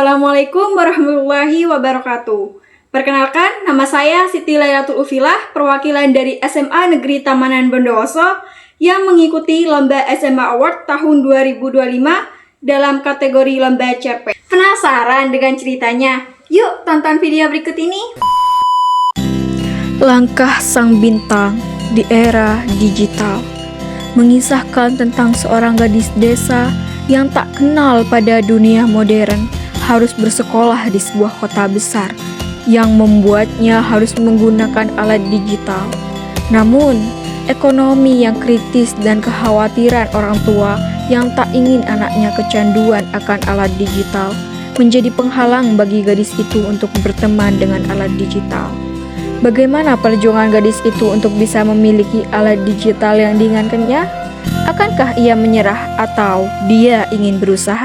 Assalamualaikum warahmatullahi wabarakatuh. Perkenalkan, nama saya Siti Lailatul Ufilah, perwakilan dari SMA Negeri Tamanan Bondowoso yang mengikuti Lomba SMA Award tahun 2025 dalam kategori Lomba Cerpen. Penasaran dengan ceritanya? Yuk tonton video berikut ini. Langkah sang bintang di era digital mengisahkan tentang seorang gadis desa yang tak kenal pada dunia modern, harus bersekolah di sebuah kota besar yang membuatnya harus menggunakan alat digital. Namun, ekonomi yang kritis dan kekhawatiran orang tua yang tak ingin anaknya kecanduan akan alat digital menjadi penghalang bagi gadis itu untuk berteman dengan alat digital. Bagaimana perjuangan gadis itu untuk bisa memiliki alat digital yang diinginkannya? Akankah ia menyerah atau dia ingin berusaha?